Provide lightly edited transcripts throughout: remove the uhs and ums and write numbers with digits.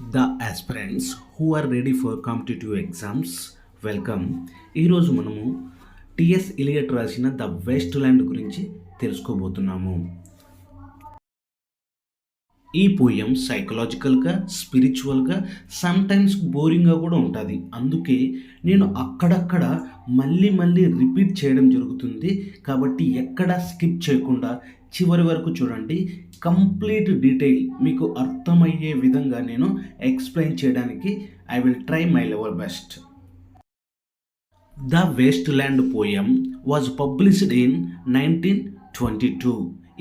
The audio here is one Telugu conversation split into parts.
The aspirants who are ready for competitive exams, welcome. ఈరోజు మనము టిఎస్ ఎలియట్ రాసిన ద వెస్ట్ ల్యాండ్ గురించి తెలుసుకోబోతున్నాము. ఈ పోయం సైకలాజికల్గా, స్పిరిచువల్గా, సమ్టైమ్స్ బోరింగ్గా కూడా ఉంటుంది. అందుకే నేను అక్కడక్కడ మళ్ళీ రిపీట్ చేయడం జరుగుతుంది. కాబట్టి ఎక్కడ స్కిప్ చేయకుండా చివరి వరకు చూడండి. కంప్లీట్ డీటెయిల్ మీకు అర్థమయ్యే విధంగా నేను ఎక్స్ప్లెయిన్ చేయడానికి I will try my level best. The Waste land poem was published in 1922.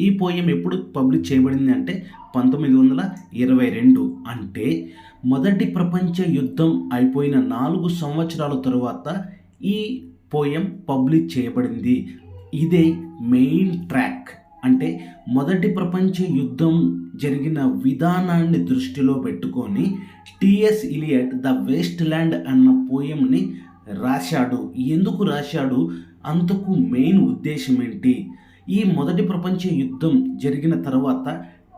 ఈ పోయం ఎప్పుడు పబ్లిష్ చేయబడింది అంటే 1922. అంటే మొదటి ప్రపంచ యుద్ధం అయిపోయిన 4 సంవత్సరాల తరువాత ఈ పోయం పబ్లిష్ చేయబడింది. ఇదే మెయిన్ ట్రాక్. అంటే మొదటి ప్రపంచ యుద్ధం జరిగిన విధానాన్ని దృష్టిలో పెట్టుకొని TS Elliot the Waste land అన్న పోయంని రాశాడు. ఎందుకు రాశాడు, అంతకు మెయిన్ ఉద్దేశం ఏంటి, ఈ మొదటి ప్రపంచ యుద్ధం జరిగిన తర్వాత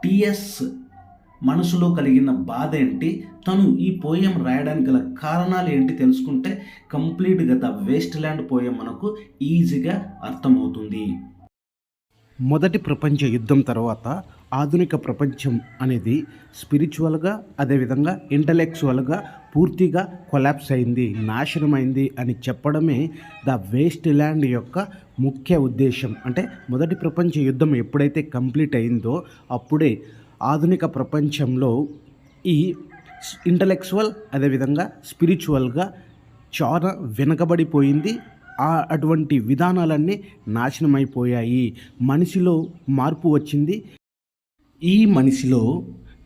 టిఎస్ మనసులో కలిగిన బాధ ఏంటి, తను ఈ పోయం రాయడానికి గల కారణాలు ఏంటి తెలుసుకుంటే కంప్లీట్గా ద వేస్ట్ ల్యాండ్ పోయం మనకు ఈజీగా అర్థమవుతుంది. మొదటి ప్రపంచ యుద్ధం తర్వాత ఆధునిక ప్రపంచం అనేది స్పిరిచువల్గా, అదేవిధంగా ఇంటలెక్చువల్గా పూర్తిగా కొలాప్స్ అయింది, నాశనమైంది అని చెప్పడమే ద వేస్ట్ ల్యాండ్ యొక్క ముఖ్య ఉద్దేశం. అంటే మొదటి ప్రపంచ యుద్ధం ఎప్పుడైతే కంప్లీట్ అయిందో అప్పుడే ఆధునిక ప్రపంచంలో ఈ ఇంటలెక్చువల్, అదేవిధంగా స్పిరిచువల్గా చాలా వెనకబడిపోయింది. అటువంటి విధానాలన్నీ నాశనమైపోయాయి. మనిషిలో మార్పు వచ్చింది. ఈ మనిషిలో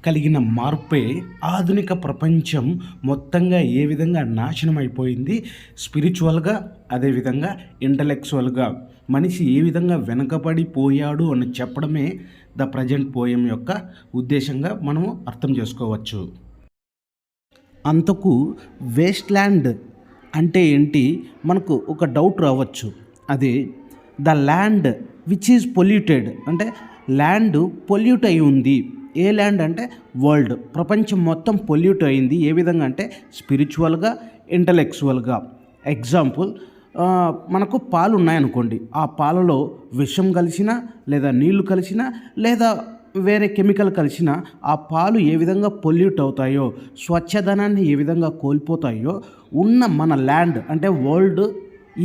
కలిగిన మార్పే ఆధునిక ప్రపంచం మొత్తంగా ఏ విధంగా నాశనం అయిపోయింది, స్పిరిచువల్గా, అదేవిధంగా ఇంటలెక్చువల్గా మనిషి ఏ విధంగా వెనకబడిపోయాడు అని చెప్పడమే ద ప్రజెంట్ పోయం యొక్క ఉద్దేశంగా మనము అర్థం చేసుకోవచ్చు. అంతకు వేస్ట్ ల్యాండ్ అంటే ఏంటి మనకు ఒక డౌట్ రావచ్చు. అది the land which is polluted, అంటే ల్యాండ్ పొల్యూట్ అయి ఉంది. ఏ ల్యాండ్ అంటే వరల్డ్, ప్రపంచం మొత్తం పొల్యూట్ అయింది. ఏ విధంగా అంటే స్పిరిచువల్గా, ఇంటలెక్చువల్గా. ఎగ్జాంపుల్, మనకు పాలు ఉన్నాయనుకోండి, ఆ పాలలో విషం కలిసినా లేదా నీళ్లు కలిసినా లేదా వేరే కెమికల్ కలిసిన ఆ పాలు ఏ విధంగా పొల్యూట్ అవుతాయో, స్వచ్ఛదనాన్ని ఏ విధంగా కోల్పోతాయో, ఉన్న మన ల్యాండ్ అంటే వరల్డ్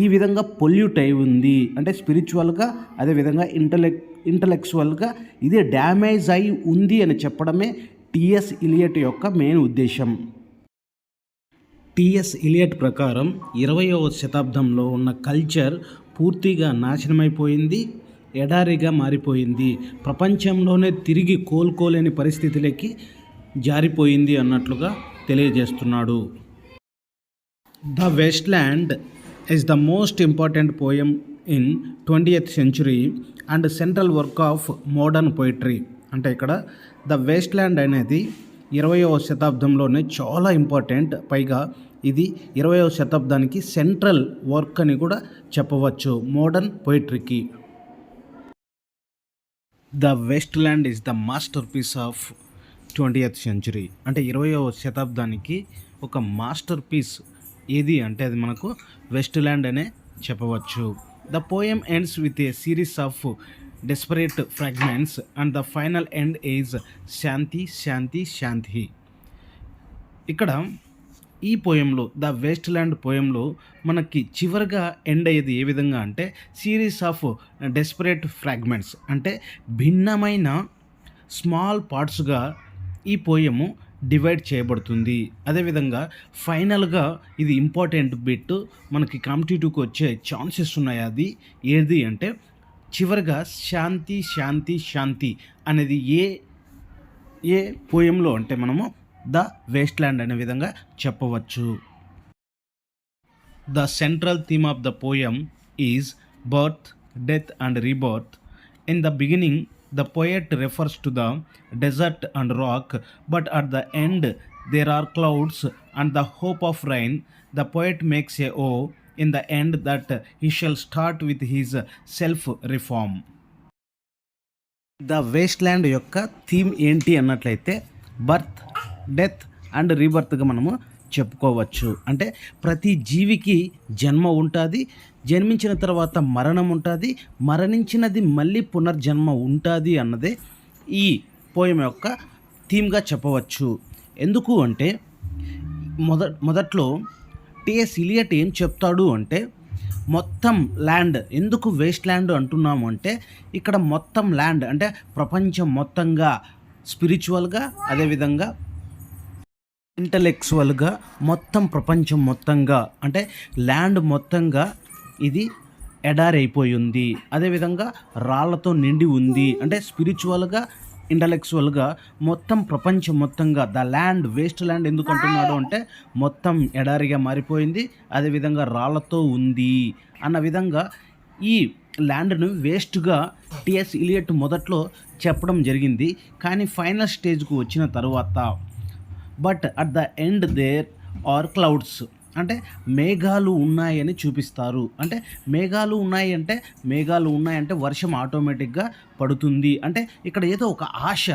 ఈ విధంగా పొల్యూట్ అయి ఉంది. అంటే స్పిరిచువల్గా, అదేవిధంగా ఇంటలెక్చువల్గా ఇదే డ్యామేజ్ అయి ఉంది అని చెప్పడమే టిఎస్ ఎలియట్ యొక్క మెయిన్ ఉద్దేశం. టిఎస్ ఎలియట్ ప్రకారం 20వ శతాబ్దంలో ఉన్న కల్చర్ పూర్తిగా నాశనమైపోయింది, ఎడారిగా మారిపోయింది, ప్రపంచంలోనే తిరిగి కోలుకోలేని పరిస్థితులకి జారిపోయింది అన్నట్లుగా తెలియజేస్తున్నాడు. The Waste Land is the most important poem in 20th century and central work of modern poetry. అంటే ఇక్కడ ద వేస్ట్ ల్యాండ్ అనేది 20వ శతాబ్దంలోనే చాలా ఇంపార్టెంట్. పైగా ఇది 20వ శతాబ్దానికి సెంట్రల్ వర్క్ అని కూడా చెప్పవచ్చు మోడర్న్ పోయిటరీకి. The Waste Land is the masterpiece of 20th century. అంటే 20వ శతాబ్దానికి ఒక మాస్టర్ పీస్ ఏది అంటే అది మనకు వెస్ట్ ల్యాండ్ అనే చెప్పవచ్చు. The poem ends with a series of desperate fragments and the final end is shanti shanti shanti. ఇక్కడ ఈ పోయంలో, ద వేస్ట్ ల్యాండ్ పోయంలో మనకి చివరిగా ఎండ్ అయ్యేది ఏ విధంగా అంటే సిరీస్ ఆఫ్ డెస్పరేట్ ఫ్రాగ్మెంట్స్, అంటే భిన్నమైన స్మాల్ పార్ట్స్గా ఈ పోయము డివైడ్ చేయబడుతుంది. అదేవిధంగా ఫైనల్గా ఇది ఇంపార్టెంట్ బిట్, మనకి కాంపిటేటివ్కి వచ్చే ఛాన్సెస్ ఉన్నాయి. అది ఏది అంటే చివరిగా శాంతి శాంతి శాంతి అనేది ఏ పోయంలో అంటే మనము ద వేస్ట్ ల్యాండ్ అనే విధంగా చెప్పవచ్చు. The central theme of the poem is birth, death and rebirth. In the beginning the poet refers to the desert and rock, but at the end there are clouds and the hope of rain. The poet makes a oath in the end that he shall start with his self reform. The Waste land యొక్క థీమ్ ఏంటి అన్నట్లయితే బర్త్, డెత్ అండ్ రీబర్త్గా మనము చెప్పుకోవచ్చు. అంటే ప్రతి జీవికి జన్మ ఉంటుంది, జన్మించిన తర్వాత మరణం ఉంటుంది, మరణించినది మళ్ళీ పునర్జన్మ ఉంటుంది అన్నదే ఈ పోయం యొక్క థీమ్గా చెప్పవచ్చు. ఎందుకు అంటే మొదట్లో టిఎస్ ఇలియట్ ఏం చెప్తాడు అంటే, మొత్తం ల్యాండ్ ఎందుకు వేస్ట్ ల్యాండ్ అంటున్నాము అంటే, ఇక్కడ మొత్తం ల్యాండ్ అంటే ప్రపంచం మొత్తంగా స్పిరిచువల్గా, అదేవిధంగా ఇంటలెక్చువల్గా, మొత్తం ప్రపంచం మొత్తంగా అంటే ల్యాండ్ మొత్తంగా ఇది ఎడారైపోయి ఉంది, అదేవిధంగా రాళ్లతో నిండి ఉంది. అంటే స్పిరిచువల్గా, ఇంటలెక్చువల్గా మొత్తం ప్రపంచం మొత్తంగా ద ల్యాండ్ వేస్ట్ ల్యాండ్ ఎందుకు అంటున్నాడు అంటే, మొత్తం ఎడారిగా మారిపోయింది, అదేవిధంగా రాళ్లతో ఉంది అన్న విధంగా ఈ ల్యాండ్ను వేస్ట్గా టిఎస్ ఇలియట్ మొదట్లో చెప్పడం జరిగింది. కానీ ఫైనల్ స్టేజ్కు వచ్చిన తర్వాత, but at the end there are clouds అంటే మేఘాలు ఉన్నాయని చూపిస్తారు. అంటే మేఘాలు ఉన్నాయంటే వర్షం ఆటోమేటిక్గా పడుతుంది. అంటే ఇక్కడ ఏదో ఒక ఆశ,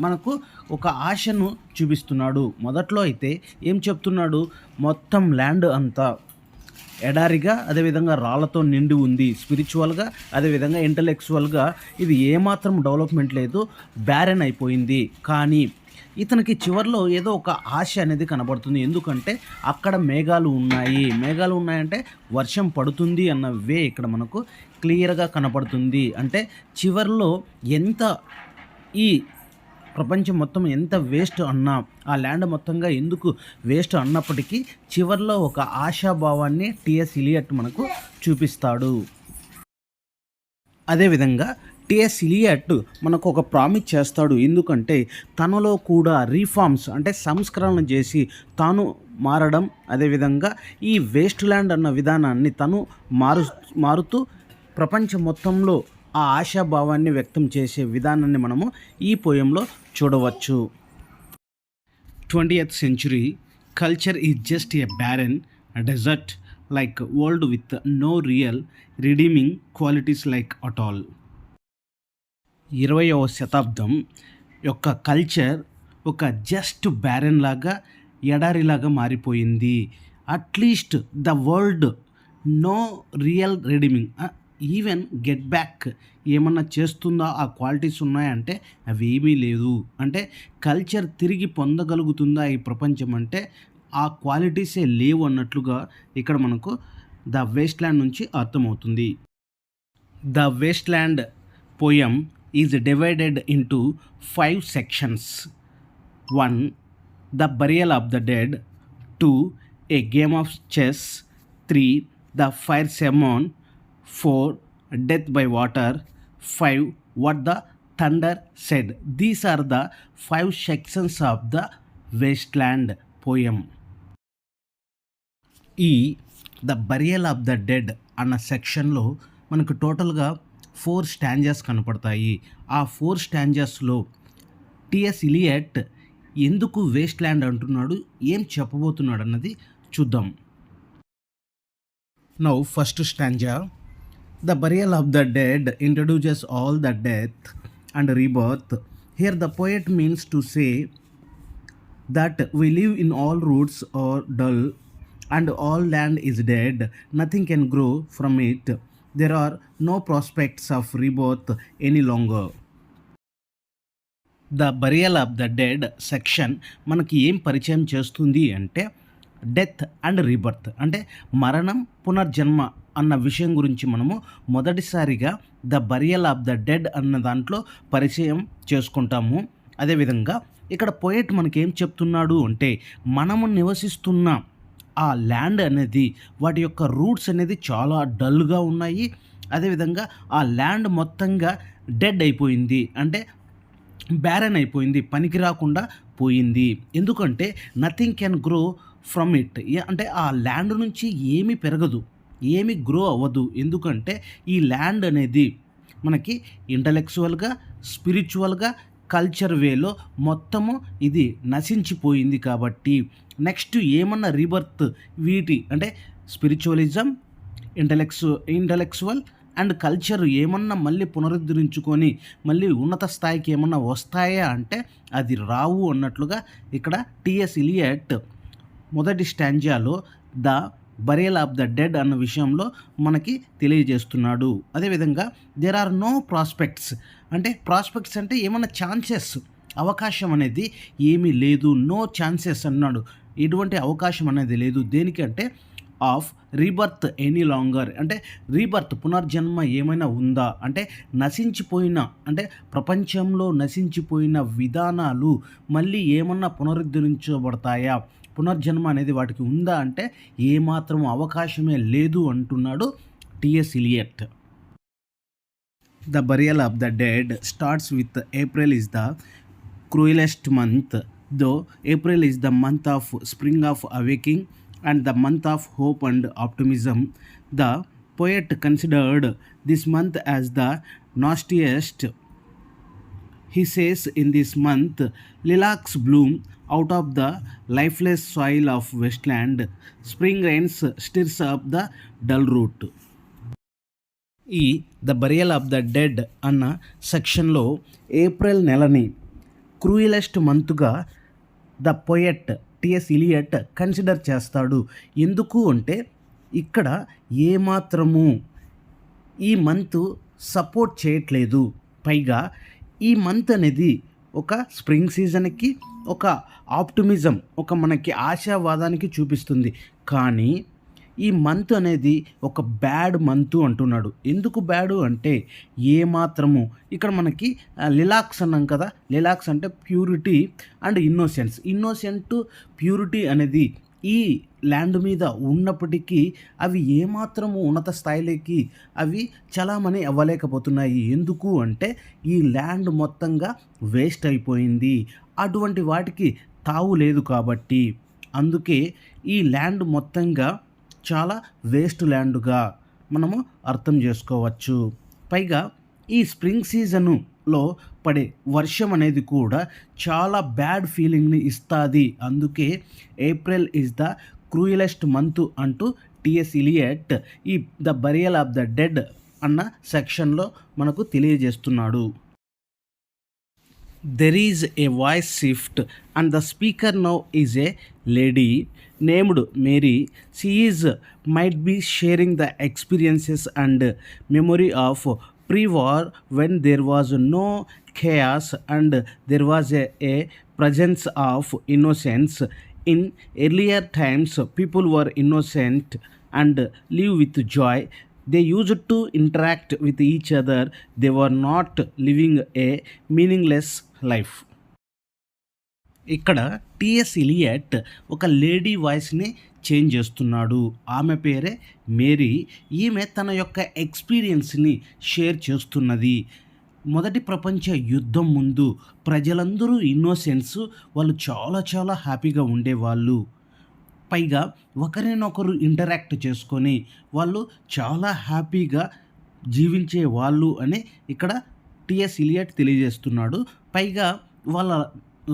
మనకు ఒక ఆశను చూపిస్తున్నాడు. మొదట్లో అయితే ఏం చెప్తున్నాడు, మొత్తం ల్యాండ్ అంతా ఎడారిగా, అదేవిధంగా రాళ్లతో నిండి ఉంది, స్పిరిచువల్గా, అదేవిధంగా ఇంటలెక్చువల్గా ఇది ఏమాత్రం డెవలప్మెంట్ లేదు, బ్యారెన్ అయిపోయింది. కానీ ఇతనికి చివరిలో ఏదో ఒక ఆశ అనేది కనబడుతుంది. ఎందుకంటే అక్కడ మేఘాలు ఉన్నాయంటే వర్షం పడుతుంది అన్న వే ఇక్కడ మనకు క్లియర్గా కనపడుతుంది. అంటే చివరిలో ఎంత ఈ ప్రపంచం మొత్తం ఎంత వేస్ట్ అన్నా, ఆ ల్యాండ్ మొత్తంగా ఎందుకు వేస్ట్ అన్నప్పటికీ చివరిలో ఒక ఆశాభావాన్ని టిఎస్ ఇలియట్ మనకు చూపిస్తాడు. అదేవిధంగా టిఎస్ ఇలియట్ మనకు ఒక ప్రామిస్ చేస్తాడు. ఎందుకంటే తనలో కూడా రీఫార్మ్స్ అంటే సంస్కరణలు చేసి తాను మారడం, అదేవిధంగా ఈ వేస్ట్ ల్యాండ్ అన్న విధానాన్ని తను మారుతూ ప్రపంచం మొత్తంలో ఆ ఆశాభావాన్ని వ్యక్తం చేసే విధానాన్ని మనము ఈ పోయంలో చూడవచ్చు. 20th century culture is just a barren desert like world with no real redeeming qualities like at all. 20వ శతాబ్దం యొక్క కల్చర్ ఒక జస్ట్ బ్యారెన్ లాగా, ఎడారిలాగా మారిపోయింది. At least the world no real redeeming, even get back ఏమన్నా చేస్తుందా, ఆ క్వాలిటీస్ ఉన్నాయంటే అవి ఏమీ లేదు. అంటే కల్చర్ తిరిగి పొందగలుగుతుందా ఈ ప్రపంచం అంటే ఆ క్వాలిటీసే లేవు అన్నట్లుగా ఇక్కడ మనకు ద వేస్ట్ ల్యాండ్ నుంచి అర్థమవుతుంది. The Waste land poem is divided into 5 sections. 1. The burial of the dead. 2. A game of chess. 3. The fire sermon. 4. Death by water. 5. What the thunder said. These are the 5 sections of the wasteland poem. ఈ the burial of the dead అన్న సెక్షన్లో మనకు టోటల్గా 4 స్టాంజాస్ కనపడతాయి. ఆ 4 స్టాంజాస్లో టిఎస్ ఇలియట్ ఎందుకు వేస్ట్ ల్యాండ్ అంటున్నాడు, ఏం చెప్పబోతున్నాడు అన్నది చూద్దాం. Now first stanza. The burial of the dead introduces all the death and rebirth. Here the poet means to say that we live in all roots are dull and all land is dead, nothing can grow from it, there are no prospects of rebirth any longer. The burial of the dead section మనకి ఏం పరిచయం చేస్తుంది అంటే డెత్ అండ్ రీబర్త్ అంటే మరణం, పునర్జన్మ అన్న విషయం గురించి మనము మొదటిసారిగా the burial of the dead అన్న దాంట్లో పరిచయం చేసుకుంటాము. అదేవిధంగా ఇక్కడ పోయెట్ మనకేం చెప్తున్నాడు అంటే మనము నివసిస్తున్న ఆ ల్యాండ్ అనేది వాటి యొక్క రూట్స్ అనేది చాలా డల్గా ఉన్నాయి. అదేవిధంగా ఆ ల్యాండ్ మొత్తంగా డెడ్ అయిపోయింది, అంటే బ్యారన్ అయిపోయింది, పనికి రాకుండా పోయింది. ఎందుకంటే nothing can grow from it, అంటే ఆ ల్యాండ్ నుంచి ఏమీ పెరగదు, ఏమీ గ్రో అవ్వదు. ఎందుకంటే ఈ ల్యాండ్ అనేది మనకి ఇంటలెక్చువల్గా, స్పిరిచువల్గా, కల్చర్ వేలో మొత్తము ఇది నశించిపోయింది. కాబట్టి నెక్స్ట్ ఏమన్నా రీబర్త్ వీటి అంటే స్పిరిచువలిజం, ఇంటలెక్చువల్ అండ్ కల్చర్ ఏమన్నా మళ్ళీ పునరుద్ధరించుకొని మళ్ళీ ఉన్నత స్థాయికి ఏమన్నా వస్తాయా అంటే అది రావు అన్నట్లుగా ఇక్కడ టిఎస్ ఇలియట్ మొదటి స్టాంజాలో the burial of the dead అన్న విషయంలో మనకి తెలియజేస్తున్నాడు. అదేవిధంగా దేర్ ఆర్ నో ప్రాస్పెక్ట్స్, అంటే ప్రాస్పెక్ట్స్ అంటే ఏమన్నా ఛాన్సెస్, అవకాశం అనేది ఏమీ లేదు. నో ఛాన్సెస్ అన్నాడు, ఎటువంటి అవకాశం అనేది లేదు. దేనికంటే ఆఫ్ రీబర్త్ ఎనీ లాంగర్, అంటే రీబర్త్ పునర్జన్మ ఏమైనా ఉందా అంటే నశించిపోయిన, అంటే ప్రపంచంలో నశించిపోయిన విధానాలు మళ్ళీ ఏమన్నా పునరుద్ధరించబడతాయా, పునర్జన్మ అనేది వాటికి ఉందా అంటే ఏమాత్రం అవకాశమే లేదు అంటున్నాడు TS Eliot. The burial of the dead starts with April is the cruellest month, though April is the month of spring of awakening and the month of hope and optimism. The poet considered this month as the nastiest. He says, in this month lilacs bloom out of the lifeless soil of wasteland, spring rains stirs up the dull root. ఈ the burial of the dead అన్న సెక్షన్లో ఏప్రిల్ నెలని క్రూయలెస్ట్ మంత్గా the poet TS Eliot consider చేస్తాడు. ఎందుకు అంటే ఇక్కడ ఏమాత్రము ఈ మంత్ సపోర్ట్ చేయట్లేదు. పైగా ఈ మంత్ అనేది ఒక స్ప్రింగ్ సీజన్కి, ఒక ఆప్టిమిజం, ఒక మనకి ఆశావాదానికి చూపిస్తుంది. కానీ ఈ మంత్ అనేది ఒక బ్యాడ్ మంత్ అంటున్నాడు. ఎందుకు బ్యాడ్ అంటే ఏమాత్రము ఇక్కడ మనకి లిలాక్స్ అన్నాం కదా, లిలాక్స్ అంటే ప్యూరిటీ అండ్ ఇన్నోసెంట్ ప్యూరిటీ అనేది ఈ ల్యాండ్ మీద ఉన్నప్పటికీ అవి ఏమాత్రము ఉన్నత స్థాయిలోకి అవి చలామణి అవ్వలేకపోతున్నాయి. ఎందుకు అంటే ఈ ల్యాండ్ మొత్తంగా వేస్ట్ అయిపోయింది, అటువంటి వాటికి తావు లేదు కాబట్టి. అందుకే ఈ ల్యాండ్ మొత్తంగా చాలా వేస్ట్ ల్యాండ్గా మనము అర్థం చేసుకోవచ్చు. పైగా ఈ స్ప్రింగ్ సీజన్లో పడే వర్షం అనేది కూడా చాలా బ్యాడ్ ఫీలింగ్ని ఇస్తుంది. అందుకే April is the cruellest month అంటూ టిఎస్ ఇలియట్ ఈ the burial of the dead అన్న సెక్షన్లో మనకు తెలియజేస్తున్నాడు. There is a voice shift and the speaker now is a lady named Mary. She might be sharing the experiences and memory of pre-war when there was no chaos and there was a presence of innocence. In earlier times people were innocent and live with joy. They used to interact with each other. They were not living a meaningless life. ఇక్కడ టిఎస్ ఇలియట్ ఒక లేడీ వాయిస్ని చేంజ్ చేస్తున్నాడు. ఆమె పేరే మేరీ. ఈమె తన యొక్క ఎక్స్పీరియన్స్ని షేర్ చేస్తున్నది. మొదటి ప్రపంచ యుద్ధం ముందు ప్రజలందరూ ఇన్నోసెన్స్, వాళ్ళు చాలా చాలా హ్యాపీగా ఉండేవాళ్ళు. పైగా ఒకరినొకరు ఇంటరాక్ట్ చేసుకొని వాళ్ళు చాలా హ్యాపీగా జీవించే వాళ్ళు అని ఇక్కడ టిఎస్ ఇలియట్ తెలియజేస్తున్నాడు. పైగా వాళ్ళ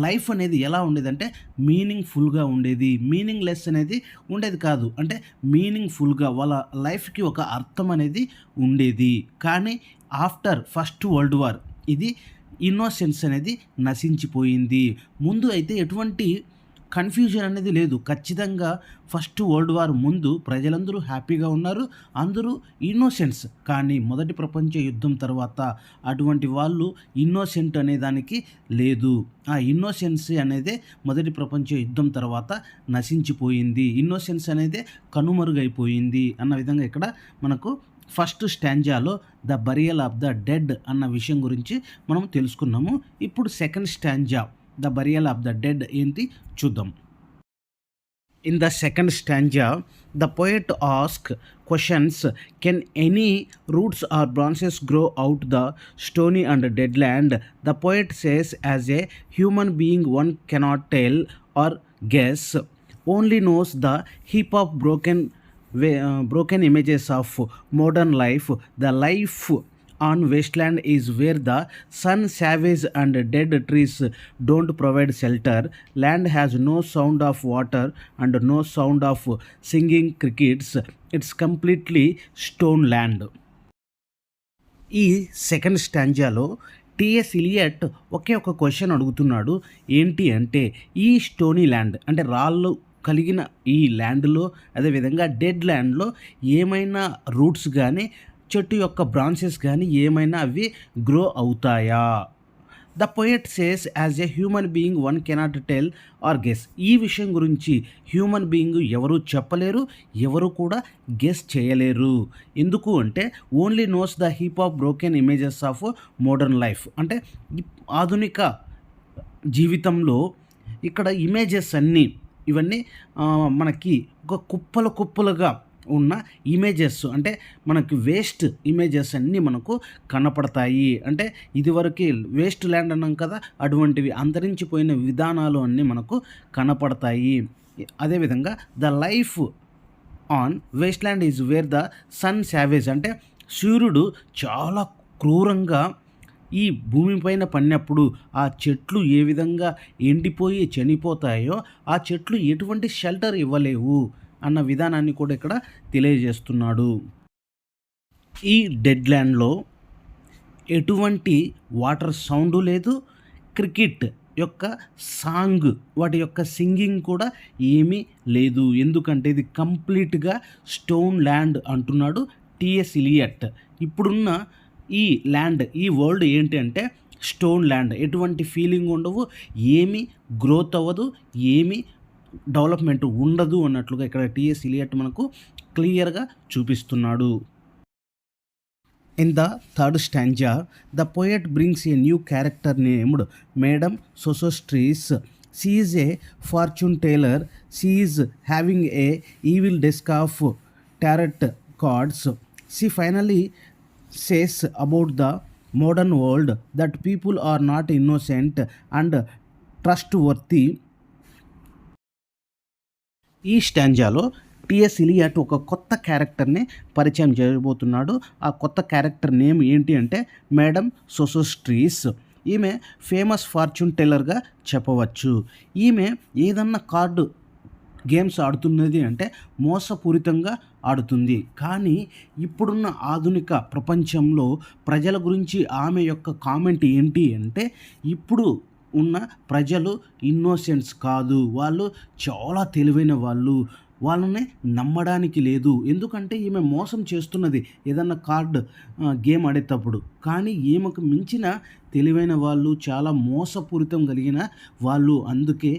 లైఫ్ అనేది ఎలా ఉండేదంటే మీనింగ్ఫుల్గా ఉండేది, మీనింగ్లెస్ అనేది ఉండేది కాదు. అంటే మీనింగ్ఫుల్గా వాళ్ళ లైఫ్కి ఒక అర్థం అనేది ఉండేది. కానీ ఆఫ్టర్ ఫస్ట్ వరల్డ్ వార్ ఇది ఇన్నోసెన్స్ అనేది నశించిపోయింది. ముందు అయితే ఎటువంటి కన్ఫ్యూజన్ అనేది లేదు. ఖచ్చితంగా ఫస్ట్ వరల్డ్ వార్ ముందు ప్రజలందరూ హ్యాపీగా ఉన్నారు, అందరూ ఇన్నోసెంట్స్. కానీ మొదటి ప్రపంచ యుద్ధం తర్వాత అటువంటి వాళ్ళు ఇన్నోసెంట్ అనే దానికి లేదు. ఆ ఇన్నోసెన్స్ అనేదే మొదటి ప్రపంచ యుద్ధం తర్వాత నశించిపోయింది, ఇన్నోసెన్స్ అనేదే కనుమరుగైపోయింది అన్న విధంగా ఇక్కడ మనకు ఫస్ట్ స్టాంజాలో the burial of the dead అన్న విషయం గురించి మనం తెలుసుకున్నాము. ఇప్పుడు second stanza the burial of the dead ఏంటి చూద్దాం. In the second stanza, the poet asks questions. Can any roots or branches grow out the stony and dead land? The poet says, as a human being, one cannot tell or guess, only knows the heap of broken images of modern life. The life on wasteland is where the sun, savage and dead trees don't provide shelter. Land has no sound of water and no sound of singing crickets. It's completely stone land. ఈ సెకండ్ స్టాంజాలో టిఎస్ ఇలియట్ ఒకే ఒక క్వశ్చన్ అడుగుతున్నాడు. ఏంటి అంటే, ఈ స్టోనీ ల్యాండ్ అంటే రాళ్ళు కలిగిన ఈ ల్యాండ్లో, అదేవిధంగా డెడ్ ల్యాండ్లో ఏమైనా రూట్స్ కానీ, చెట్టు యొక్క బ్రాంచెస్ కానీ ఏమైనా అవి గ్రో అవుతాయా? The poet says as a human being one cannot tell or guess. ఈ విషయం గురించి హ్యూమన్ బీయింగ్ ఎవరు చెప్పలేరు, ఎవరు కూడా గెస్ చేయలేరు. ఎందుకు అంటే only knows the heap of broken images of modern life. అంటే ఆధునిక జీవితంలో ఇక్కడ ఇమేజెస్ అన్నీ ఇవన్నీ మనకి ఒక కుప్పలు కుప్పలుగా ఉన్న ఇమేజెస్, అంటే మనకి వేస్ట్ ఇమేజెస్ అన్నీ మనకు కనపడతాయి. అంటే ఇదివరకు వేస్ట్ ల్యాండ్ అన్నాం కదా, అటువంటివి అంతరించిపోయిన విధానాలు అన్నీ మనకు కనపడతాయి. అదేవిధంగా the life on waste land is where the sun savage. అంటే సూర్యుడు చాలా క్రూరంగా ఈ భూమిపైన పడినప్పుడు ఆ చెట్లు ఏ విధంగా ఎండిపోయి చనిపోతాయో, ఆ చెట్లు ఎటువంటి షెల్టర్ ఇవ్వలేవు అన్న విధానాన్ని కూడా ఇక్కడ తెలియజేస్తున్నాడు. ఈ డెడ్ ల్యాండ్లో ఎటువంటి వాటర్ సౌండ్ లేదు, క్రికెట్ యొక్క సాంగ్, వాటి యొక్క సింగింగ్ కూడా ఏమీ లేదు. ఎందుకంటే ఇది కంప్లీట్గా స్టోన్ ల్యాండ్ అంటున్నాడు టిఎస్ ఇలియట్. ఇప్పుడున్న ఈ ల్యాండ్, ఈ వరల్డ్ ఏంటి అంటే స్టోన్ ల్యాండ్. ఎటువంటి ఫీలింగ్ ఉండవు, ఏమీ గ్రోత్ అవ్వదు, ఏమీ డెవలప్మెంట్ ఉండదు అన్నట్లుగా ఇక్కడ టిఎస్ ఇలియట్ మనకు క్లియర్గా చూపిస్తున్నాడు. In the third stanza the poet brings a new character named Madam Sosostris. She is a fortune teller. She is having a evil desk of tarot cards. She finally says about the modern world that people are not innocent and trustworthy. ఈ స్టాంజాలో టిఎస్ ఇలియట్ ఒక కొత్త క్యారెక్టర్ని పరిచయం చేయబోతున్నాడు. ఆ కొత్త క్యారెక్టర్ నేమ్ ఏంటి అంటే మేడమ్ సోసోస్ట్రీస్. ఈమె ఫేమస్ ఫార్చ్యూన్ టెల్లర్గా చెప్పవచ్చు. ఈమె ఏదన్నా కార్డు గేమ్స్ ఆడుతున్నది అంటే మోసపూరితంగా ఆడుతుంది. కానీ ఇప్పుడున్న ఆధునిక ప్రపంచంలో ప్రజల గురించి ఆమె యొక్క కామెంట్ ఏంటి అంటే, ఇప్పుడు ఉన్న ప్రజలు ఇన్నోసెంట్స్ కాదు, వాళ్ళు చాలా తెలివైన వాళ్ళు, వాళ్ళని నమ్మడానికి లేదు. ఎందుకంటే ఈమె మోసం చేస్తున్నది ఏదన్నా కార్డ్ గేమ్ ఆడేటప్పుడు. కానీ ఈమెకు మించిన తెలివైన వాళ్ళు, చాలా మోసపూరితం కలిగిన వాళ్ళు. అందుకే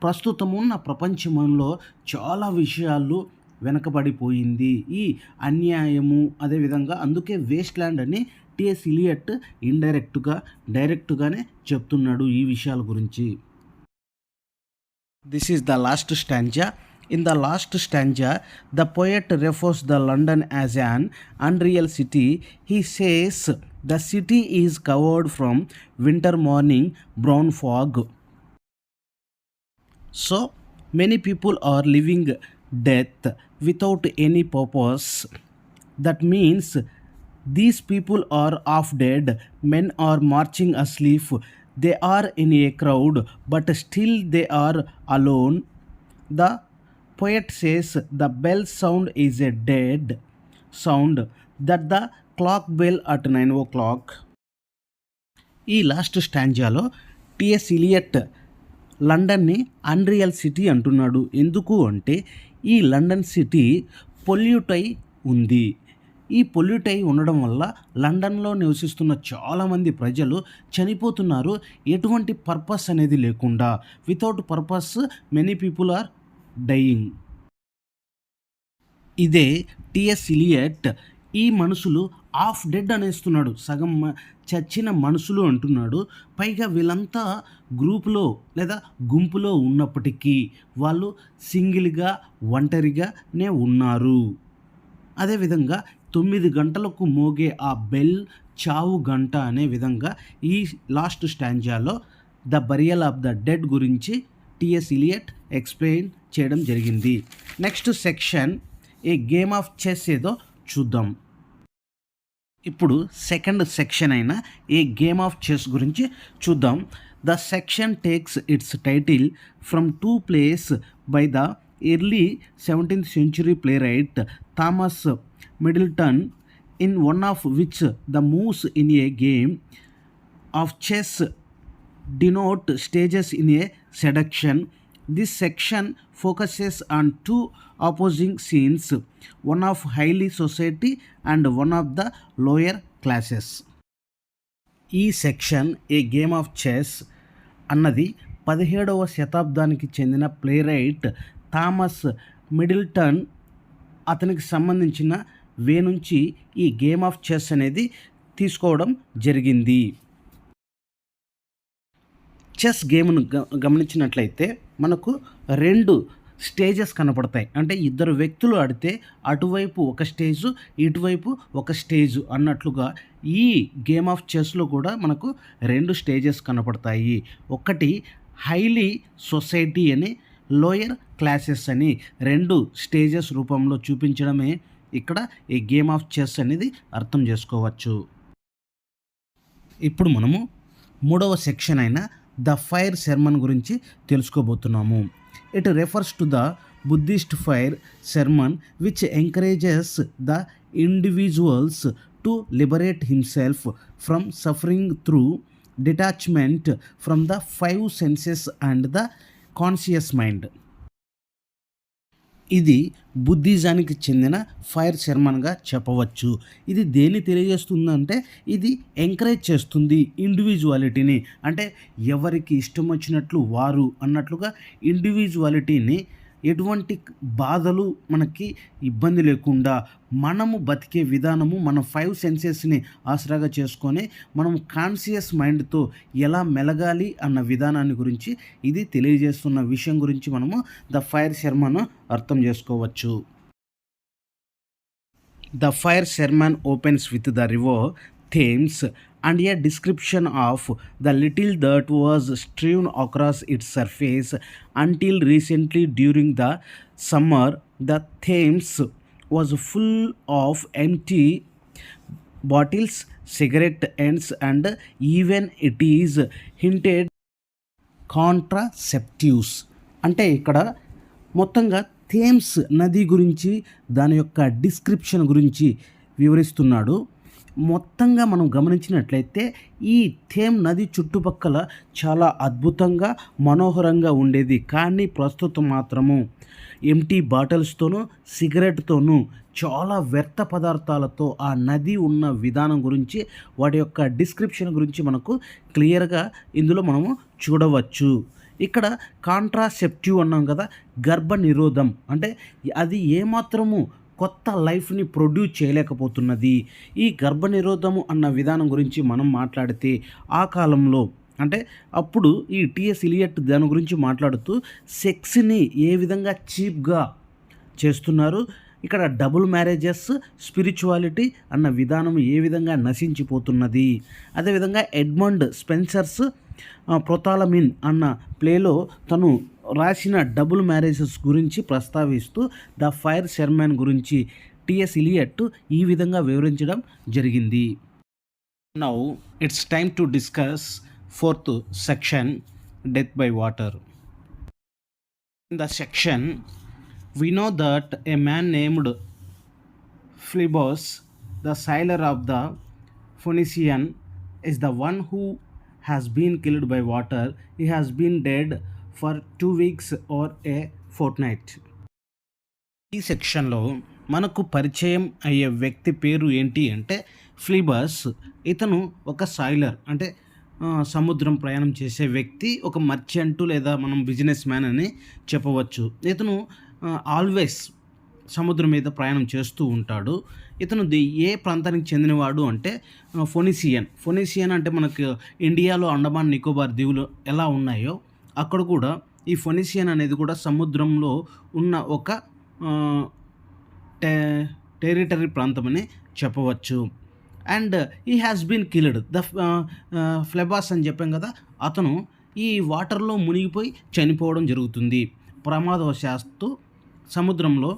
ప్రస్తుతం ఉన్న ప్రపంచంలో చాలా విషయాలు వెనకబడిపోయింది. ఈ అన్యాయము, అదేవిధంగా అందుకే వేస్ట్ ల్యాండ్ అని టిఎస్ ఇలియట్ డైరెక్ట్గానే చెప్తున్నాడు ఈ విషయాల గురించి. This is the last stanza. In the last stanza, the poet refers the London as an unreal city. He says the city is covered from winter morning brown fog. So many people are living death without any purpose. That means these people are half dead. Men are marching asleep. They are in a crowd, but still they are alone. The poet says the bell sound is a dead sound, that the clock bell at 9 o'clock. ఈ లాస్ట్ స్టాంజాలో టిఎస్ ఇలియట్ లండన్ని అన్రియల్ సిటీ అంటున్నాడు. ఎందుకు అంటే ఈ లండన్ సిటీ పొల్యూట్ అయి ఉంది. ఈ పొల్యూట్ అయి ఉండడం వల్ల లండన్లో నివసిస్తున్న చాలామంది ప్రజలు చనిపోతున్నారు, ఎటువంటి పర్పస్ అనేది లేకుండా. Without purpose many people are dying. ఇదే టిఎస్ ఇలియట్ ఈ మనుషులు హాఫ్ డెడ్ అనేస్తున్నాడు, సగం చచ్చిన మనుషులు అంటున్నాడు. పైగా వీళ్ళంతా గ్రూపులో లేదా గుంపులో ఉన్నప్పటికీ వాళ్ళు సింగిల్గా ఒంటరిగానే ఉన్నారు. అదేవిధంగా 9 గంటలకు మోగే ఆ బెల్ చావు గంట అనే విధంగా ఈ లాస్ట్ స్టాంజాలో the burial of the dead గురించి టిఎస్ ఇలియట్ ఎక్స్ప్లెయిన్ చేయడం జరిగింది. Next section a game of chess ఏదో చూద్దాం. ఇప్పుడు సెకండ్ సెక్షన్ అయిన ఏ గేమ్ ఆఫ్ చెస్ గురించి చూద్దాం. The section takes its title from 2 plays by the early 17th century playwright Thomas Middleton. in one of which the moves in a game of chess denote stages in a seduction. This section focuses on two opposing scenes, one of highly society and one of the lower classes. ఈ section a game of chess అన్నది 17వ శతాబ్దానికి చెందిన ప్లేరైట్ థామస్ మిడిల్టన్ అతనికి సంబంధించిన వే నుంచి ఈ గేమ్ ఆఫ్ చెస్ అనేది తీసుకోవడం జరిగింది. చెస్ గేమ్ను గమనించినట్లయితే మనకు 2 స్టేజెస్ కనపడతాయి. అంటే ఇద్దరు వ్యక్తులు ఆడితే అటువైపు ఒక స్టేజు, ఇటువైపు ఒక స్టేజు అన్నట్లుగా ఈ గేమ్ ఆఫ్ చెస్లో కూడా మనకు 2 స్టేజెస్ కనపడతాయి. ఒకటి హైలీ సొసైటీ అని, లోయర్ క్లాసెస్ అని 2 స్టేజెస్ రూపంలో చూపించడమే ఇక్కడ ఈ గేమ్ ఆఫ్ చెస్ అనేది అర్థం చేసుకోవచ్చు. ఇప్పుడు మనము 3వ సెక్షన్ అయిన ద ఫైర్ సెర్మన్ గురించి తెలుసుకోబోతున్నాము. It refers to the Buddhist fire sermon which encourages the individuals to liberate himself from suffering through detachment from the 5 senses and the conscious mind. ఇది బుద్ధిజానికి చెందిన ఫైర్ సెర్మన్గా చెప్పవచ్చు. ఇది దేన్ని తెలియజేస్తుందంటే ఇది ఎంకరేజ్ చేస్తుంది ఇండివిజువాలిటీని, అంటే ఎవరికి ఇష్టం వచ్చినట్లు వారు అన్నట్లుగా ఇండివిజువాలిటీని, ఎటువంటి బాధలు మనకి ఇబ్బంది లేకుండా మనము బతికే విధానము మన 5 సెన్సెస్ని ఆసరాగా చేసుకొని మనం కాన్షియస్ మైండ్తో ఎలా మెలగాలి అన్న విధానాన్ని గురించి ఇది తెలియజేస్తున్న విషయం గురించి మనము ద ఫైర్ సెర్మన్ అర్థం చేసుకోవచ్చు. The fire sermon opens with the river Thames and a description of the little that was strewn across its surface until recently during the summer the Thames was full of empty bottles, cigarette ends and even it is hinted contraceptives. అంటే ఇక్కడ మొత్తంగా థేమ్స్ నది గురించి దాని యొక్క డిస్క్రిప్షన్ గురించి వివరిస్తున్నాడు. మొత్తంగా మనం గమనించినట్లయితే ఈ థేమ్ నది చుట్టుపక్కల చాలా అద్భుతంగా మనోహరంగా ఉండేది. కానీ ప్రస్తుతం మాత్రము ఎంటీ బాటిల్స్తోనూ సిగరెట్తోనూ చాలా వ్యర్థ పదార్థాలతో ఆ నది ఉన్న విధానం గురించి వాటి యొక్క డిస్క్రిప్షన్ గురించి మనకు క్లియర్గా ఇందులో మనము చూడవచ్చు. ఇక్కడ కాంట్రాసెప్టివ్ అన్నాం కదా, గర్భ నిరోధం, అంటే అది ఏమాత్రము కొత్త లైఫ్ని ప్రొడ్యూస్ చేయలేకపోతున్నది. ఈ గర్భనిరోధము అన్న విధానం గురించి మనం మాట్లాడితే ఆ కాలంలో అంటే అప్పుడు ఈ టిఎస్ ఎలియట్ దాని గురించి మాట్లాడుతూ సెక్స్ని ఏ విధంగా చీప్గా చేస్తున్నారు, ఇక్కడ డబుల్ మ్యారేజెస్, స్పిరిచువాలిటీ అన్న విధానం ఏ విధంగా నశించిపోతున్నది. అదేవిధంగా ఎడ్మండ్ స్పెన్సర్స్ ప్రొతాలమిన్ అన్న ప్లేలో తను రాసిన డబుల్ మ్యారేజెస్ గురించి ప్రస్తావిస్తూ ద ఫైర్ సెర్మన్ గురించి టిఎస్ ఎలియట్ ఈ విధంగా వివరించడం జరిగింది. Now it's time to discuss 4th section, death by water. In the section we know that a man named Phlebas, the sailor of the Phoenician, is the one who has been killed by water. He has been dead for 2 weeks or a fortnight. ఈ సెక్షన్లో మనకు పరిచయం అయ్యే వ్యక్తి పేరు ఏంటి అంటే ఫ్లీబస్. ఇతను ఒక సాయిలర్, అంటే సముద్రం ప్రయాణం చేసే వ్యక్తి, ఒక మర్చెంటు లేదా మనం బిజినెస్ మ్యాన్ అని చెప్పవచ్చు. ఇతను ఆల్వేస్ సముద్రం మీద ప్రయాణం చేస్తూ ఉంటాడు. ఇతను ఏ ప్రాంతానికి చెందినవాడు అంటే ఫొనీసియన్ అంటే మనకు ఇండియాలో అండమాన్ నికోబార్ దీవులు ఎలా ఉన్నాయో అక్కడ కూడా ఈ ఫొనీసియన్ అనేది కూడా సముద్రంలో ఉన్న ఒక టెరిటరీ ప్రాంతం అని చెప్పవచ్చు. అండ్ ఈ హ్యాస్ బీన్ కిల్డ్. ద ఫ్లెబాస్ అని చెప్పాం కదా, అతను ఈ వాటర్లో మునిగిపోయి చనిపోవడం జరుగుతుంది. ప్రమాదవశాత్తు సముద్రంలో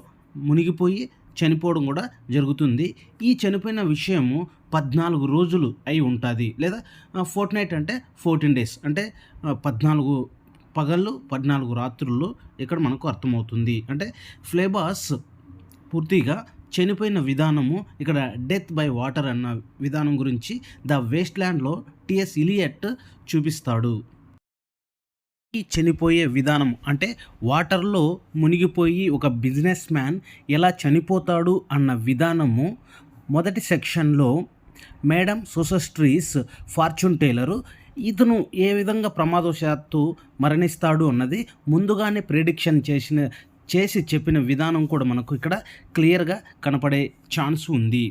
మునిగిపోయి చనిపోవడం కూడా జరుగుతుంది. ఈ చనిపోయిన విషయము 14 రోజులు అయి ఉంటుంది, లేదా ఫోర్ట్నైట్ అంటే 14 days, అంటే 14 పగళ్ళు 14 రాత్రులు ఇక్కడ మనకు అర్థమవుతుంది. అంటే ఫ్లేబాస్ పూర్తిగా చనిపోయిన విధానము ఇక్కడ డెత్ బై వాటర్ అన్న విధానం గురించి ద వేస్ట్ ల్యాండ్లో టిఎస్ ఇలియట్ చూపిస్తాడు. ఈ చనిపోయే విధానం అంటే వాటర్లో మునిగిపోయి ఒక బిజినెస్ మ్యాన్ ఎలా చనిపోతాడు అన్న విధానము మొదటి సెక్షన్లో మేడం సోసస్ట్రీస్ ఫార్చ్యూన్ టేలరు ఇతను ఏ విధంగా ప్రమాదవశాత్తు మరణిస్తాడు అన్నది ముందుగానే ప్రిడిక్షన్ చేసి చెప్పిన విధానం కూడా మనకు ఇక్కడ క్లియర్గా కనపడే ఛాన్స్ ఉంది.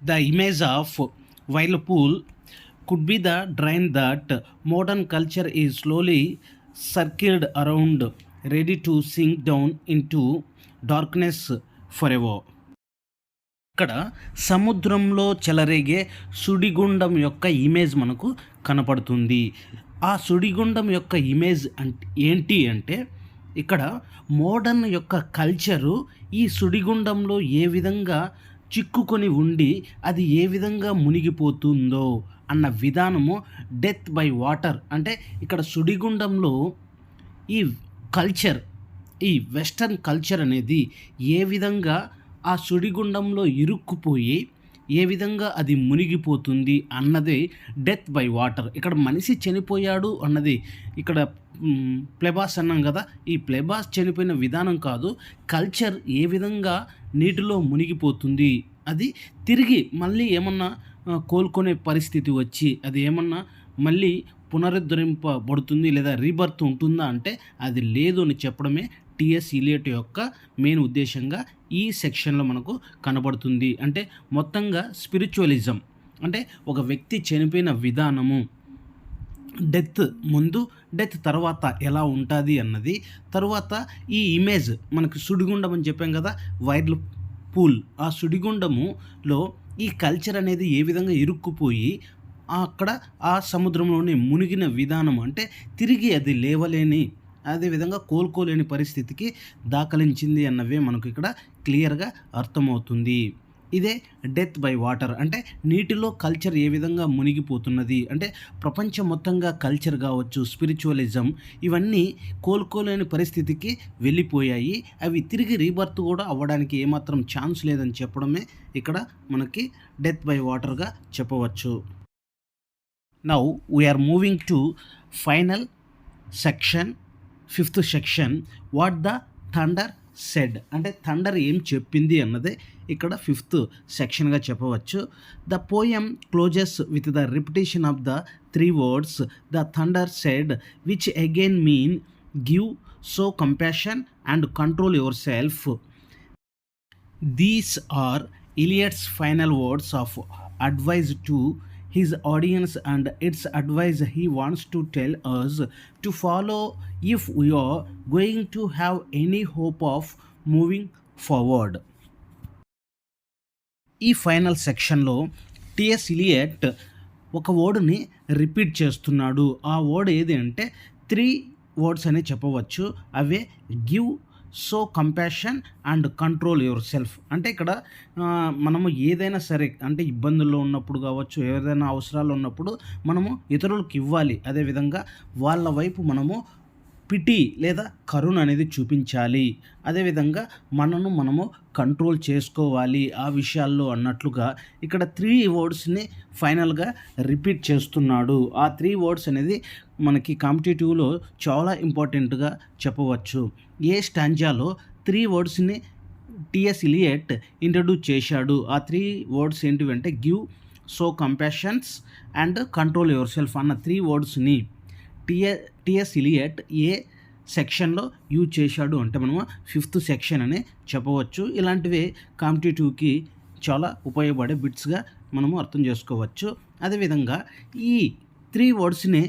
The image of whirlpool could be the drain that modern culture is slowly circled around, ready to sink down into darkness forever. ఇక్కడ సముద్రంలో చెలరేగే సుడిగుండం యొక్క ఇమేజ్ మనకు కనపడుతుంది. ఆ సుడిగుండం యొక్క ఇమేజ్ ఏంటి అంటే ఇక్కడ మోడర్న్ యొక్క కల్చరు ఈ సుడిగుండంలో ఏ విధంగా చిక్కుకొని ఉండి అది ఏ విధంగా మునిగిపోతుందో అన్న విధానము డెత్ బై వాటర్. అంటే ఇక్కడ సుడిగుండంలో ఈ కల్చర్, ఈ వెస్టర్న్ కల్చర్ అనేది ఏ విధంగా ఆ సుడిగుండంలో ఇరుక్కుపోయి ఏ విధంగా అది మునిగిపోతుంది అన్నదే డెత్ బై వాటర్. ఇక్కడ మనిషి చనిపోయాడు అన్నది ఇక్కడ ప్లెబాస్ అన్నాం కదా, ఈ ప్లెబాస్ చనిపోయిన విధానం కాదు, కల్చర్ ఏ విధంగా నీటిలో మునిగిపోతుంది, అది తిరిగి మళ్ళీ ఏమన్నా కోలుకునే పరిస్థితి వచ్చి అది ఏమన్నా మళ్ళీ పునరుద్ధరింపబడుతుంది లేదా రీబర్త్ ఉంటుందా అంటే అది లేదు అని చెప్పడమే టిఎస్ ఇలియట్ యొక్క మెయిన్ ఉద్దేశంగా ఈ సెక్షన్లో మనకు కనబడుతుంది. అంటే మొత్తంగా స్పిరిచువలిజం అంటే ఒక వ్యక్తి చనిపోయిన విధానము, డెత్ ముందు డెత్ తర్వాత ఎలా ఉంటుంది అన్నది, తర్వాత ఈ ఇమేజ్ మనకు సుడిగుండం అని చెప్పాం కదా, వైర్ల్ పూల్, ఆ సుడిగుండములో ఈ కల్చర్ అనేది ఏ విధంగా ఇరుక్కుపోయి అక్కడ ఆ సముద్రంలోనే మునిగిన విధానం అంటే తిరిగి అది లేవలేని అదేవిధంగా కోలుకోలేని పరిస్థితికి దాఖలించింది అన్నవే మనకు ఇక్కడ క్లియర్గా అర్థమవుతుంది. ఇదే డెత్ బై వాటర్ అంటే నీటిలో కల్చర్ ఏ విధంగా మునిగిపోతున్నది అంటే ప్రపంచం మొత్తంగా కల్చర్ కావచ్చు, స్పిరిచువలిజం ఇవన్నీ కోలుకోలేని పరిస్థితికి వెళ్ళిపోయాయి, అవి తిరిగి రీబర్త్ కూడా అవ్వడానికి ఏమాత్రం ఛాన్స్ లేదని చెప్పడమే ఇక్కడ మనకి డెత్ బై వాటర్గా చెప్పవచ్చు. Now we are moving to final section, 5th section, what the thunder said అంటే థండర్ ఏం చెప్పింది అన్నదే ఇక్కడ 5th సెక్షన్గా చెప్పవచ్చు. The poem closes with the repetition of the 3 words the thunder said which again mean give so compassion and control yourself. These are Eliot's final words of advice to his audience and its advice he wants to tell us to follow if we are going to have any hope of moving forward. ఈ ఫైనల్ సెక్షన్లో టిఎస్ ఇలియట్ ఒక వర్డ్ని రిపీట్ చేస్తున్నాడు. ఆ వర్డ్ ఏది అంటే 3 words అని చెప్పవచ్చు. Away give, so compassion and control your self. అంటే ఇక్కడ మనము ఏదైనా సరే అంటే ఇబ్బందుల్లో ఉన్నప్పుడు కావచ్చు, ఏదైనా అవసరాలు ఉన్నప్పుడు మనము ఇతరులకు ఇవ్వాలి, అదేవిధంగా వాళ్ళ వైపు మనము పిటి లేదా కరుణ అనేది చూపించాలి, అదేవిధంగా మనము కంట్రోల్ చేసుకోవాలి ఆ విషయాల్లో అన్నట్లుగా ఇక్కడ 3 wordsని ఫైనల్గా రిపీట్ చేస్తున్నాడు. ఆ 3 words అనేది మనకి కాంపిటేటివ్లో చాలా ఇంపార్టెంట్గా చెప్పవచ్చు. ఏ స్టాంజాలో 3 wordsని టిఎస్ ఇలియట్ ఇంట్రడ్యూస్ చేశాడు. ఆ 3 words ఏంటివంటే give, so compassions and control yourself అన్న 3 wordsని టిఎస్ ఇలియట్ ఏ సెక్షన్లో యూజ్ చేశాడు అంటే మనము 5th సెక్షన్ అని చెప్పవచ్చు. ఇలాంటివే కాంపిటేటివ్కి చాలా ఉపయోగపడే బిట్స్గా మనము అర్థం చేసుకోవచ్చు. అదేవిధంగా ఈ 3 wordsని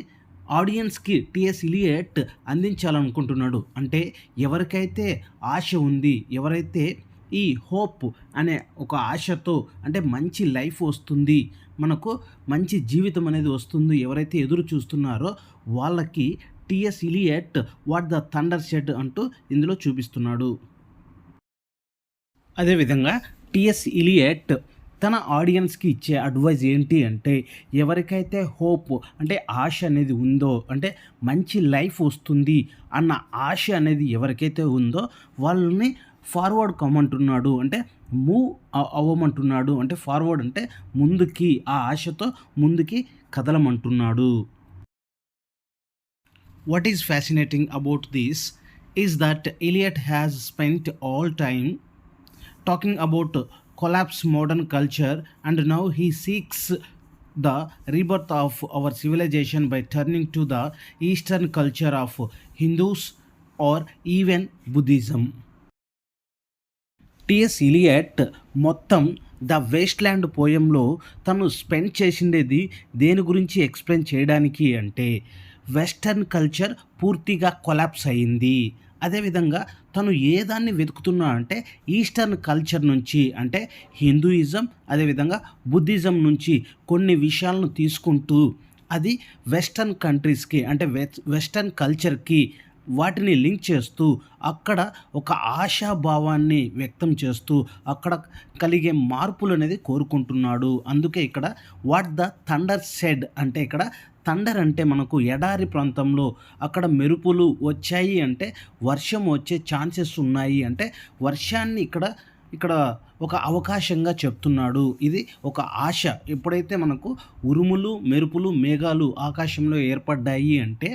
ఆడియన్స్కి టిఎస్ ఇలియట్ అందించాలనుకుంటున్నాడు. అంటే ఎవరికైతే ఆశ ఉంది, ఎవరైతే ఈ హోప్ అనే ఒక ఆశతో అంటే మంచి లైఫ్ వస్తుంది, మనకు మంచి జీవితం అనేది వస్తుంది, ఎవరైతే ఎదురు చూస్తున్నారో వాళ్ళకి TS Elliot what the thunder said అంటూ ఇందులో చూపిస్తున్నాడు. అదేవిధంగా టిఎస్ ఇలియట్ తన ఆడియన్స్కి ఇచ్చే అడ్వైజ్ ఏంటి అంటే ఎవరికైతే హోప్ అంటే ఆశ అనేది ఉందో, అంటే మంచి లైఫ్ వస్తుంది అన్న ఆశ అనేది ఎవరికైతే ఉందో వాళ్ళని ఫార్వర్డ్ కమ్మంటున్నాడు అంటే మూవ్ అవ్వమంటున్నాడు, అంటే ఫార్వర్డ్ అంటే ముందుకి, ఆ ఆశతో ముందుకి కదలమంటున్నాడు. What is fascinating about this is that Eliot has spent all time talking about collapse modern culture, and now he seeks the rebirth of our civilization by turning to the eastern culture of Hindus or even Buddhism. TS Elliot మొత్తం ద వేస్ట్ ల్యాండ్ పోయంలో తను స్పెండ్ చేసిండేది దేని గురించి ఎక్స్ప్లెయిన్ చేయడానికి అంటే వెస్టర్న్ కల్చర్ పూర్తిగా కొలాప్స్ అయింది. అదేవిధంగా తను ఏ దాన్ని వెతుకుతున్నా అంటే ఈస్టర్న్ కల్చర్ నుంచి, అంటే హిందూయిజం అదేవిధంగా బుద్ధిజం నుంచి కొన్ని విషయాలను తీసుకుంటూ అది వెస్టర్న్ కంట్రీస్కి అంటే వెస్టర్న్ కల్చర్కి వాటిని లింక్ చేస్తూ అక్కడ ఒక ఆశాభావాన్ని వ్యక్తం చేస్తూ అక్కడ కలిగే మార్పులు అనేది కోరుకుంటున్నాడు. అందుకే ఇక్కడ వాట్ ద థండర్ సెడ్ అంటే ఇక్కడ థండర్ అంటే మనకు ఎడారి ప్రాంతంలో అక్కడ మెరుపులు వచ్చాయి అంటే వర్షం వచ్చే ఛాన్సెస్ ఉన్నాయి, అంటే వర్షాన్ని ఇక్కడ ఒక అవకాశంగా చెప్తున్నాడు. ఇది ఒక ఆశ. ఎప్పుడైతే మనకు ఉరుములు మెరుపులు మేఘాలు ఆకాశంలో ఏర్పడ్డాయి అంటే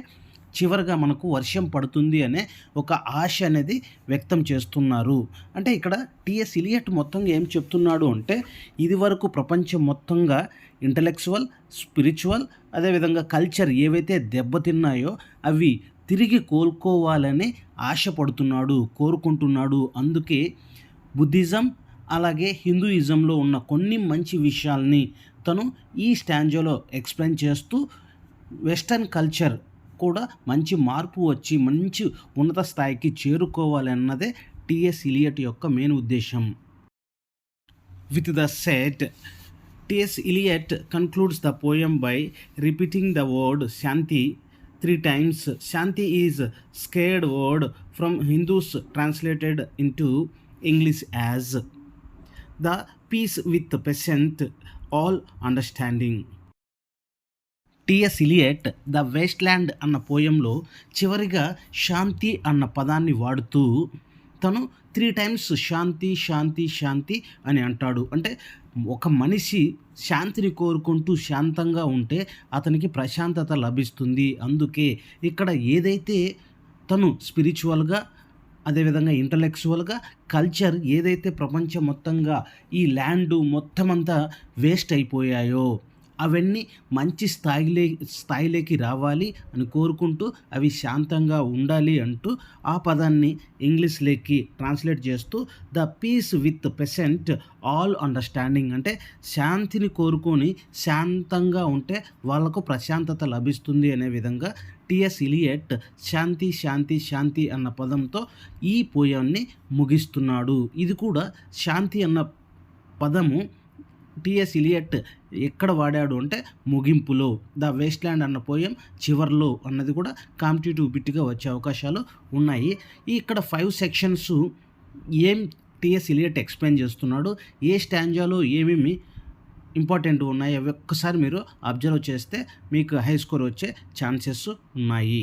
చివరిగా మనకు వర్షం పడుతుంది అనే ఒక ఆశ అనేది వ్యక్తం చేస్తున్నారు. అంటే ఇక్కడ టిఎస్ ఇలియట్ మొత్తంగా ఏం చెప్తున్నాడు అంటే ఇది వరకు ప్రపంచం మొత్తంగా ఇంటలెక్చువల్, స్పిరిచువల్ అదేవిధంగా కల్చర్ ఏవైతే దెబ్బతిన్నాయో అవి తిరిగి కోలుకోవాలని ఆశపడుతున్నాడు, కోరుకుంటున్నాడు. అందుకే బుద్ధిజం అలాగే హిందూయిజంలో ఉన్న కొన్ని మంచి విషయాల్ని తను ఈ స్టాంజోలో ఎక్స్ప్లెయిన్ చేస్తూ వెస్టర్న్ కల్చర్ కూడా మంచి మార్పు వచ్చి మంచి ఉన్నత స్థాయికి చేరుకోవాలన్నదే టిఎస్ ఇలియట్ యొక్క మెయిన్ ఉద్దేశం. With the set, TS Elliot concludes the poem by repeating the word Shanti 3 times. Shanti is scared word from Hindus translated into English as the peace with the peasant, all understanding. TS Eliot the Waste land అన్న పోయంలో చివరిగా శాంతి అన్న పదాన్ని వాడుతూ తను 3 times శాంతి శాంతి శాంతి అని అంటాడు. అంటే ఒక మనిషి శాంతిని కోరుకుంటూ శాంతంగా ఉంటే అతనికి ప్రశాంతత లభిస్తుంది. అందుకే ఇక్కడ ఏదైతే తను స్పిరిచువల్గా అదేవిధంగా ఇంటలెక్చువల్గా కల్చర్ ఏదైతే ప్రపంచం మొత్తంగా ఈ ల్యాండ్ మొత్తం అంతా వేస్ట్ అయిపోయాయో అవన్నీ మంచి స్థాయిలోకి రావాలి అని కోరుకుంటూ అవి శాంతంగా ఉండాలి అంటూ ఆ పదాన్ని ఇంగ్లీష్లోకి ట్రాన్స్లేట్ చేస్తూ the peace with passeth all understanding అంటే శాంతిని కోరుకొని శాంతంగా ఉంటే వాళ్ళకు ప్రశాంతత లభిస్తుంది అనే విధంగా టిఎస్ ఇలియట్ శాంతి శాంతి శాంతి అన్న పదంతో ఈ పోయాన్ని ముగిస్తున్నాడు. ఇది కూడా శాంతి అన్న పదము టిఎస్ ఇలియట్ ఎక్కడ వాడాడు అంటే ముగింపులో, ద వేస్ట్ ల్యాండ్ అన్న పోయం చివర్లో అన్నది కూడా కాంపిటేటివ్ బిట్గా వచ్చే అవకాశాలు ఉన్నాయి. ఇక్కడ 5 సెక్షన్స్ ఏం టిఎస్ ఇలియట్ ఎక్స్ప్లెయిన్ చేస్తున్నాడు, ఏ స్టాంజాలో ఏమేమి ఇంపార్టెంట్ ఉన్నాయి అవి ఒక్కసారి మీరు అబ్జర్వ్ చేస్తే మీకు హై స్కోర్ వచ్చే ఛాన్సెస్ ఉన్నాయి.